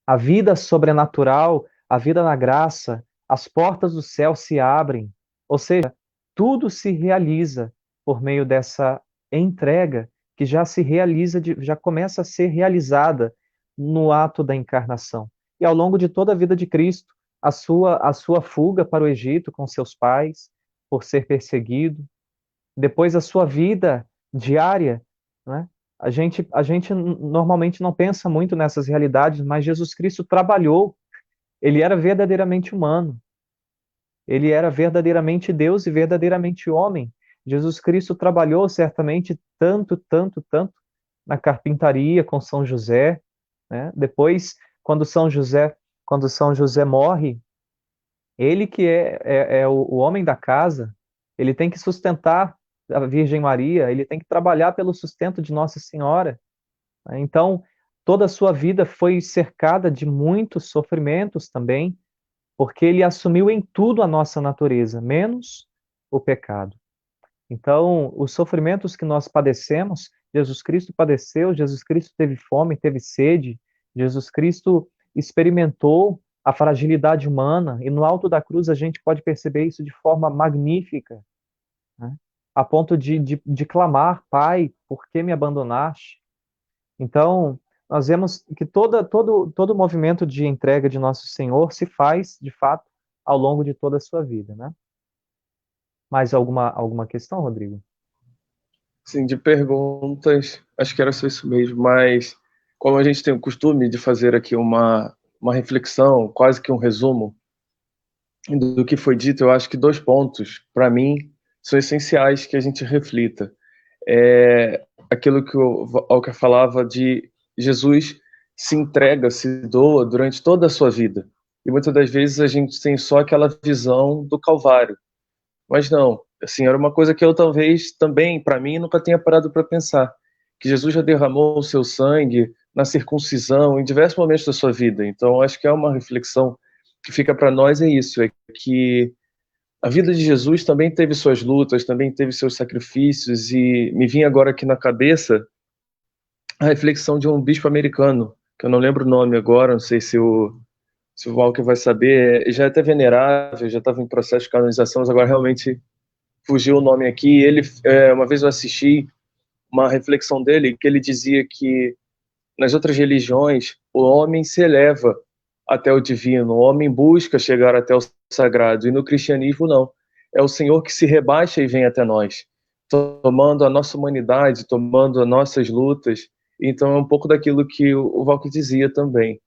A vida sobrenatural, a vida na graça, as portas do céu se abrem, ou seja, tudo se realiza por meio dessa entrega que já se realiza, já começa a ser realizada no ato da encarnação. E ao longo de toda a vida de Cristo, a sua fuga para o Egito com seus pais, por ser perseguido, depois a sua vida diária, né? A gente normalmente não pensa muito nessas realidades, mas Jesus Cristo trabalhou, ele era verdadeiramente humano, ele era verdadeiramente Deus e verdadeiramente homem. Jesus Cristo trabalhou certamente tanto, tanto, tanto na carpintaria com São José, né? Depois, quando São José morre, ele que é o homem da casa, ele tem que sustentar a Virgem Maria, ele tem que trabalhar pelo sustento de Nossa Senhora, né? Então, toda a sua vida foi cercada de muitos sofrimentos também, porque ele assumiu em tudo a nossa natureza, menos o pecado. Então, os sofrimentos que nós padecemos, Jesus Cristo padeceu, Jesus Cristo teve fome, teve sede, Jesus Cristo experimentou a fragilidade humana, e no alto da cruz a gente pode perceber isso de forma magnífica, né? A ponto de clamar: Pai, por que me abandonaste? Então, nós vemos que todo o movimento de entrega de nosso Senhor se faz, de fato, ao longo de toda a sua vida, né? Mais alguma questão, Rodrigo? Sim, de perguntas, acho que era só isso mesmo, mas como a gente tem o costume de fazer aqui uma reflexão, quase que um resumo do que foi dito, eu acho que dois pontos, para mim, são essenciais que a gente reflita. É aquilo que o Walker falava de Jesus se entrega, se doa durante toda a sua vida. E muitas das vezes a gente tem só aquela visão do Calvário. Mas não, assim, era uma coisa que eu talvez também, para mim, nunca tenha parado para pensar. Que Jesus já derramou o seu sangue na circuncisão, em diversos momentos da sua vida. Então, acho que é uma reflexão que fica para nós, é isso, é que a vida de Jesus também teve suas lutas, também teve seus sacrifícios, e me vinha agora aqui na cabeça a reflexão de um bispo americano, que eu não lembro o nome agora, não sei se o Walker vai saber, já é até venerável, já estava em processo de canonização, mas agora realmente fugiu o nome aqui. Ele, uma vez eu assisti uma reflexão dele, que ele dizia que nas outras religiões o homem se eleva até o divino, o homem busca chegar até o sagrado, e no cristianismo não. É o Senhor que se rebaixa e vem até nós, tomando a nossa humanidade, tomando as nossas lutas. Então é um pouco daquilo que o Valk dizia também.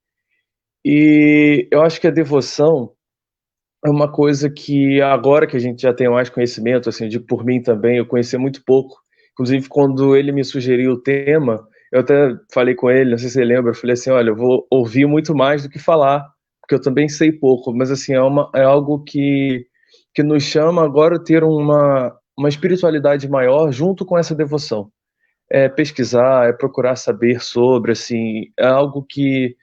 E eu acho que a devoção é uma coisa que agora que a gente já tem mais conhecimento, assim, de por mim também, eu conhecia muito pouco. Inclusive, quando ele me sugeriu o tema, eu até falei com ele, não sei se ele lembra, eu falei assim, olha, eu vou ouvir muito mais do que falar, porque eu também sei pouco, mas assim, é algo que nos chama agora a ter uma espiritualidade maior junto com essa devoção. É pesquisar, é procurar saber sobre, assim, é algo que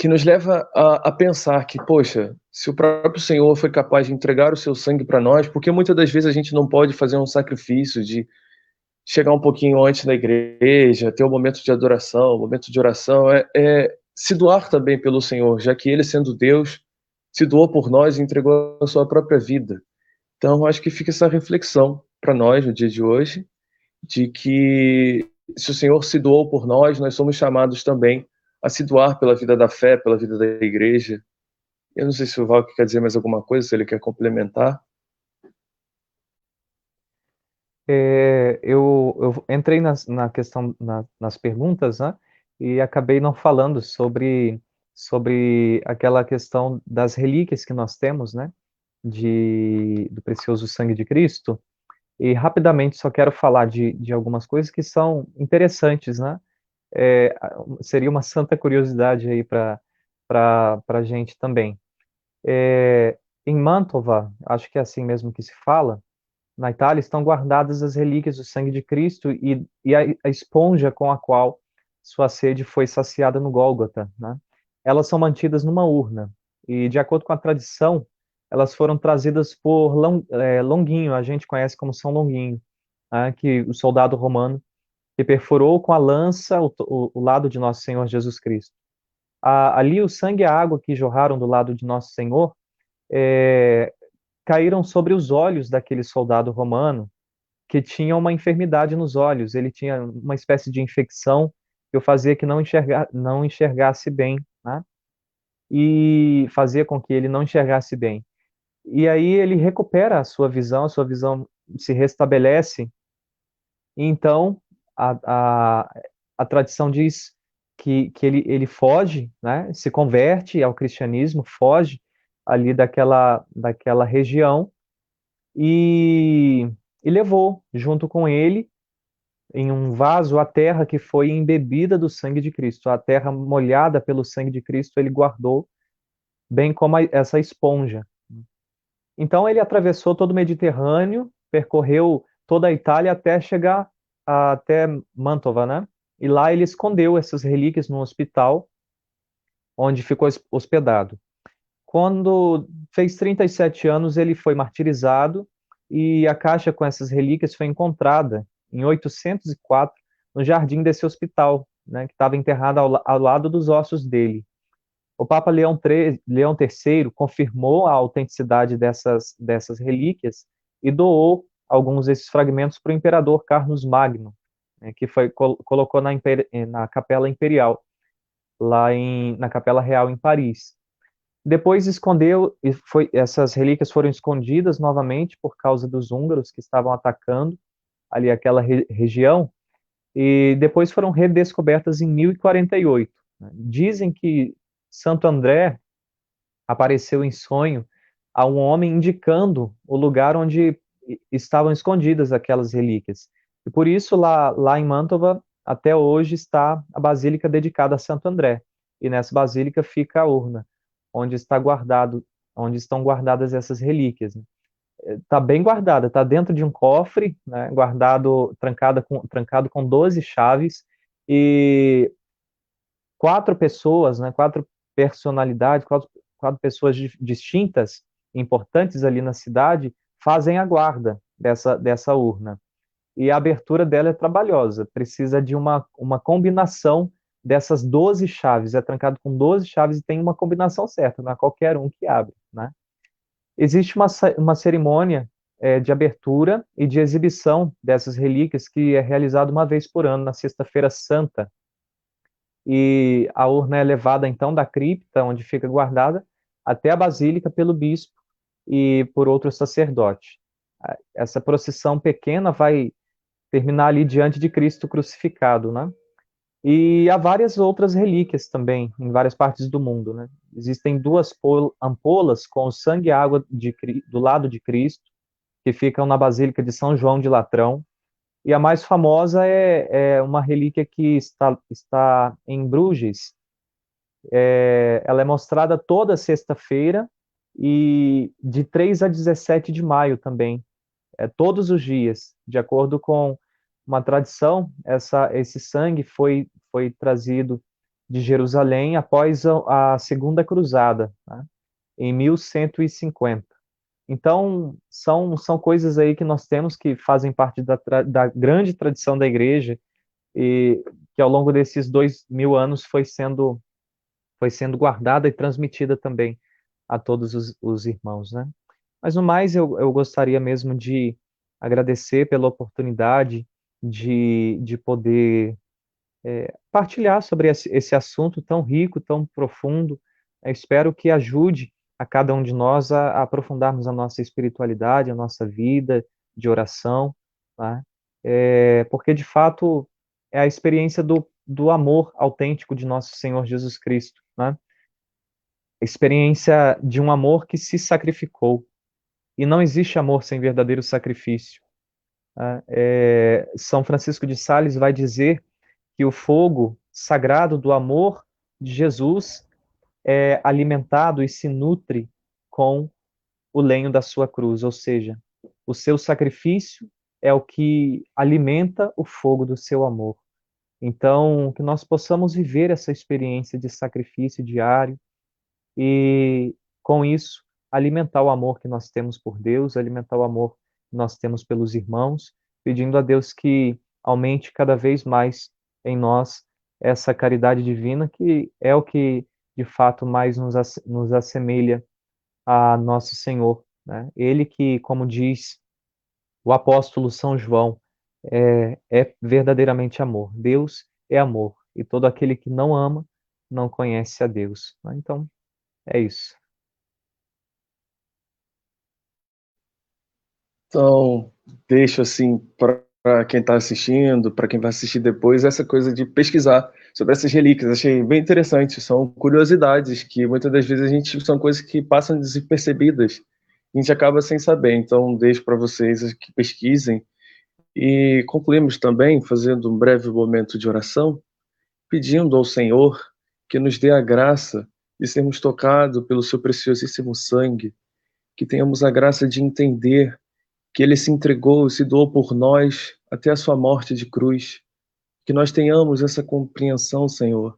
nos leva a pensar que, poxa, se o próprio Senhor foi capaz de entregar o seu sangue para nós, porque muitas das vezes a gente não pode fazer um sacrifício de chegar um pouquinho antes da igreja, ter um momento de adoração, um momento de oração, é se doar também pelo Senhor, já que Ele, sendo Deus, se doou por nós e entregou a sua própria vida. Então, acho que fica essa reflexão para nós no dia de hoje, de que se o Senhor se doou por nós, nós somos chamados também a se doar pela vida da fé, pela vida da igreja. Eu não sei se o Val quer dizer mais alguma coisa, se ele quer complementar. Eu entrei na questão, nas perguntas, né, e acabei não falando sobre aquela questão das relíquias que nós temos, né, do precioso sangue de Cristo. E rapidamente só quero falar de algumas coisas que são interessantes, né? É, seria uma santa curiosidade aí para a gente também. Em Mantova, acho que é assim mesmo que se fala, na Itália, estão guardadas as relíquias do sangue de Cristo e a esponja com a qual sua sede foi saciada no Gólgota, né? Elas são mantidas numa urna e, de acordo com a tradição, elas foram trazidas por Longuinho, a gente conhece como São Longuinho, né? Que o soldado romano que perfurou com a lança o lado de Nosso Senhor Jesus Cristo. Ali o sangue e a água que jorraram do lado de Nosso Senhor é, caíram sobre os olhos daquele soldado romano que tinha uma enfermidade nos olhos. Ele tinha uma espécie de infecção que o fazia que não enxergasse bem, né? E fazia com que ele não enxergasse bem. E aí ele recupera a sua visão se restabelece. E então a tradição diz que ele foge, né? Se converte ao cristianismo, foge ali daquela região e, e levou junto com ele em um vaso a terra que foi embebida do sangue de Cristo. A terra molhada pelo sangue de Cristo ele guardou, bem como essa esponja. Então ele atravessou todo o Mediterrâneo, percorreu toda a Itália até chegar até Mantova, né? e lá ele escondeu essas relíquias no hospital onde ficou hospedado. Quando fez 37 anos, ele foi martirizado e a caixa com essas relíquias foi encontrada em 804 no jardim desse hospital, né, que estava enterrado ao lado dos ossos dele. O Papa Leão III confirmou a autenticidade dessas relíquias e doou alguns desses fragmentos para o imperador Carlos Magno, né, que colocou na Capela Imperial, na Capela Real em Paris. Depois escondeu, essas relíquias foram escondidas novamente por causa dos húngaros que estavam atacando ali aquela região, e depois foram redescobertas em 1048. Né? Dizem que Santo André apareceu em sonho a um homem indicando o lugar onde estavam escondidas aquelas relíquias. E por isso lá em Mantova até hoje está a basílica dedicada a Santo André. E nessa basílica fica a urna onde onde estão guardadas essas relíquias. Está bem guardada, está dentro de um cofre, né, trancado com 12 chaves, e quatro pessoas, né, quatro personalidades, quatro pessoas distintas, importantes ali na cidade, fazem a guarda dessa urna. E a abertura dela é trabalhosa, precisa de uma combinação dessas 12 chaves, é trancado com 12 chaves e tem uma combinação certa, não é qualquer um que abre, né? Existe uma cerimônia de abertura e de exibição dessas relíquias que é realizada uma vez por ano, na Sexta-feira Santa, e a urna é levada então da cripta, onde fica guardada, até a basílica pelo bispo e por outro sacerdote. Essa procissão pequena vai terminar ali diante de Cristo crucificado, né? E há várias outras relíquias também, em várias partes do mundo, né? Existem duas ampolas com sangue e água do lado de Cristo, que ficam na Basílica de São João de Latrão. E a mais famosa é uma relíquia que está em Bruges. Ela é mostrada toda sexta-feira e de 3 a 17 de maio também, todos os dias, de acordo com uma tradição. Esse sangue foi trazido de Jerusalém após a Segunda Cruzada, né, em 1150. Então, são coisas aí que nós temos que fazem parte da grande tradição da igreja e que ao longo desses 2000 anos foi sendo guardada e transmitida também a todos os irmãos, né? Mas no mais, eu gostaria mesmo de agradecer pela oportunidade de poder partilhar sobre esse assunto tão rico, tão profundo. Eu espero que ajude a cada um de nós a aprofundarmos a nossa espiritualidade, a nossa vida de oração, tá? Porque, de fato, é a experiência do amor autêntico de nosso Senhor Jesus Cristo, né? A experiência de um amor que se sacrificou. E não existe amor sem verdadeiro sacrifício. Tá? São Francisco de Sales vai dizer que o fogo sagrado do amor de Jesus é alimentado e se nutre com o lenho da sua cruz, ou seja, o seu sacrifício é o que alimenta o fogo do seu amor. Então, que nós possamos viver essa experiência de sacrifício diário e, com isso, alimentar o amor que nós temos por Deus, alimentar o amor que nós temos pelos irmãos, pedindo a Deus que aumente cada vez mais em nós essa caridade divina, que é o que, de fato, mais nos assemelha a nosso Senhor, né? Ele que, como diz o apóstolo São João, é verdadeiramente amor. Deus é amor, e todo aquele que não ama não conhece a Deus, né? Então, é isso. Então, deixo assim para quem está assistindo, para quem vai assistir depois, essa coisa de pesquisar sobre essas relíquias. Achei bem interessante. São curiosidades que muitas das vezes são coisas que passam despercebidas. A gente acaba sem saber. Então, deixo para vocês que pesquisem. E concluímos também fazendo um breve momento de oração, pedindo ao Senhor que nos dê a graça de sermos tocados pelo seu preciosíssimo sangue, que tenhamos a graça de entender que ele se entregou, se doou por nós até a sua morte de cruz, que nós tenhamos essa compreensão, Senhor,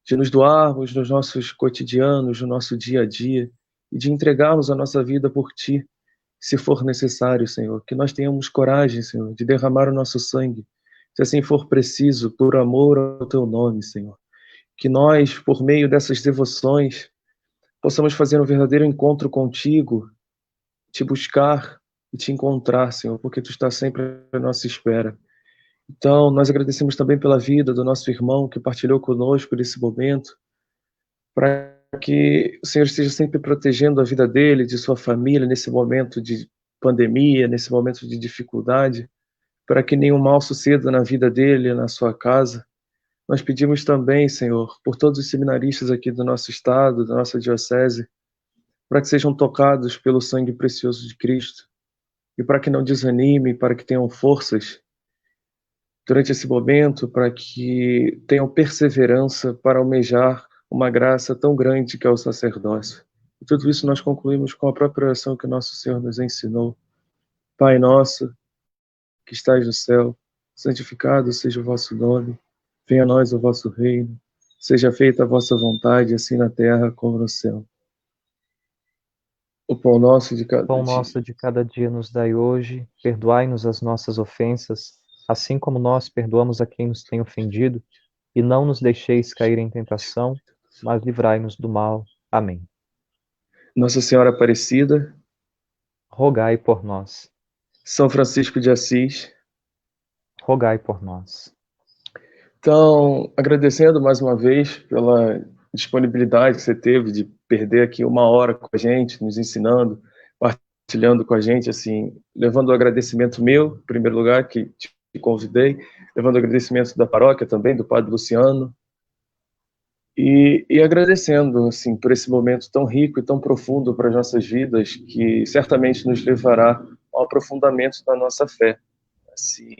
de nos doarmos nos nossos cotidianos, no nosso dia a dia, e de entregarmos a nossa vida por Ti, se for necessário, Senhor. Que nós tenhamos coragem, Senhor, de derramar o nosso sangue, se assim for preciso, por amor ao Teu nome, Senhor. Que nós, por meio dessas devoções, possamos fazer um verdadeiro encontro contigo, te buscar e te encontrar, Senhor, porque Tu estás sempre à nossa espera. Então, nós agradecemos também pela vida do nosso irmão que partilhou conosco nesse momento, para que o Senhor esteja sempre protegendo a vida dele, de sua família, nesse momento de pandemia, nesse momento de dificuldade, para que nenhum mal suceda na vida dele, na sua casa. Nós pedimos também, Senhor, por todos os seminaristas aqui do nosso estado, da nossa diocese, para que sejam tocados pelo sangue precioso de Cristo e para que não desanimem, para que tenham forças durante esse momento, para que tenham perseverança para almejar uma graça tão grande que é o sacerdócio. E tudo isso nós concluímos com a própria oração que nosso Senhor nos ensinou. Pai nosso, que estais no céu, santificado seja o vosso nome, venha a nós o vosso reino, seja feita a vossa vontade, assim na terra como no céu. O pão nosso de cada Pão dia. nosso de cada dia nos dai hoje, perdoai-nos as nossas ofensas, assim como nós perdoamos a quem nos tem ofendido, e não nos deixeis cair em tentação, mas livrai-nos do mal. Amém. Nossa Senhora Aparecida, Rogai por nós. São Francisco de Assis. Rogai por nós. Então, agradecendo mais uma vez pela disponibilidade que você teve de perder aqui uma hora com a gente, nos ensinando, partilhando com a gente, assim, levando o agradecimento meu, em primeiro lugar, que te convidei, levando o agradecimento da paróquia também, do Padre Luciano, e agradecendo, assim, por esse momento tão rico e tão profundo para as nossas vidas, que certamente nos levará ao aprofundamento da nossa fé. Assim,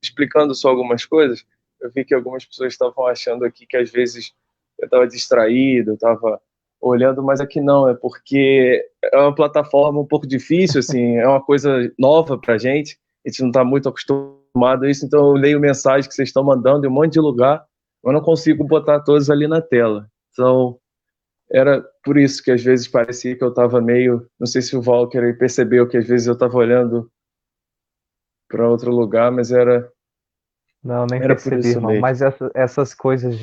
explicando só algumas coisas, eu vi que algumas pessoas estavam achando aqui que às vezes eu estava distraído, eu estava olhando, mas aqui não, é porque é uma plataforma um pouco difícil, assim, é uma coisa nova para a gente não está muito acostumado a isso, então eu leio mensagens que vocês estão mandando em um monte de lugar, eu não consigo botar todas ali na tela. Então, era por isso que às vezes parecia que eu estava meio, não sei se o Walker percebeu que às vezes eu estava olhando para outro lugar, mas era Não, nem por percebi, isso irmão. mesmo. Mas essas coisas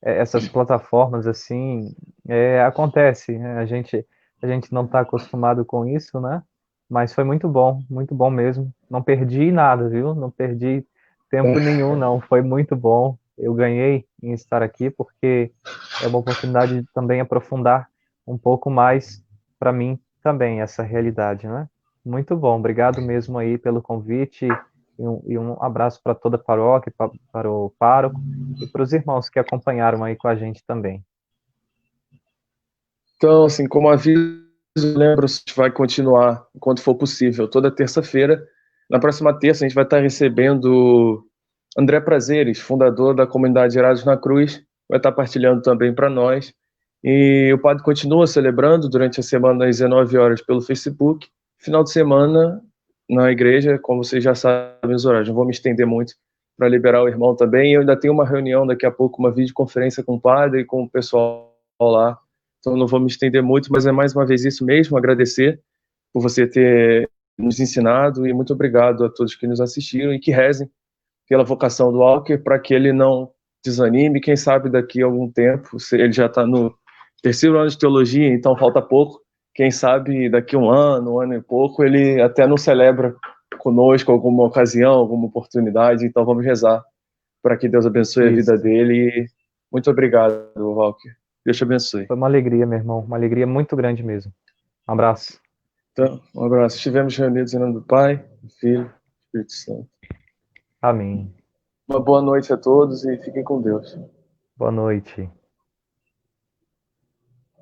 essas plataformas assim, acontece, né? A gente não está acostumado com isso, né? Mas foi muito bom mesmo. Não perdi nada, viu? Não perdi tempo nenhum, não. Foi muito bom. Eu ganhei em estar aqui porque é uma oportunidade de também aprofundar um pouco mais para mim também essa realidade, né? Muito bom. Obrigado mesmo aí pelo convite. E um abraço para toda a paróquia, para o pároco e para os irmãos que acompanharam aí com a gente também. Então, assim, como aviso, lembro, a gente vai continuar enquanto for possível, toda terça-feira. Na próxima terça, a gente vai estar recebendo André Prazeres, fundador da comunidade Erados na Cruz, vai estar partilhando também para nós. E o padre continua celebrando durante a semana às 19 horas pelo Facebook. Final de semana, na igreja, como vocês já sabem os horários. Não vou me estender muito para liberar o irmão também. Eu ainda tenho uma reunião daqui a pouco, uma videoconferência com o padre e com o pessoal lá. Então não vou me estender muito, mas é mais uma vez isso mesmo, agradecer por você ter nos ensinado e muito obrigado a todos que nos assistiram e que rezem pela vocação do Walker para que ele não desanime. Quem sabe daqui a algum tempo, ele já está no terceiro ano de teologia, então falta pouco. Quem sabe daqui a um ano e pouco, ele até não celebra conosco alguma ocasião, alguma oportunidade. Então vamos rezar para que Deus abençoe a vida Isso. dele. E muito obrigado, Walker. Deus te abençoe. Foi uma alegria, meu irmão. Uma alegria muito grande mesmo. Um abraço. Então, um abraço. Estivemos reunidos em nome do Pai, do Filho e do Espírito Santo. Amém. Uma boa noite a todos e fiquem com Deus. Boa noite.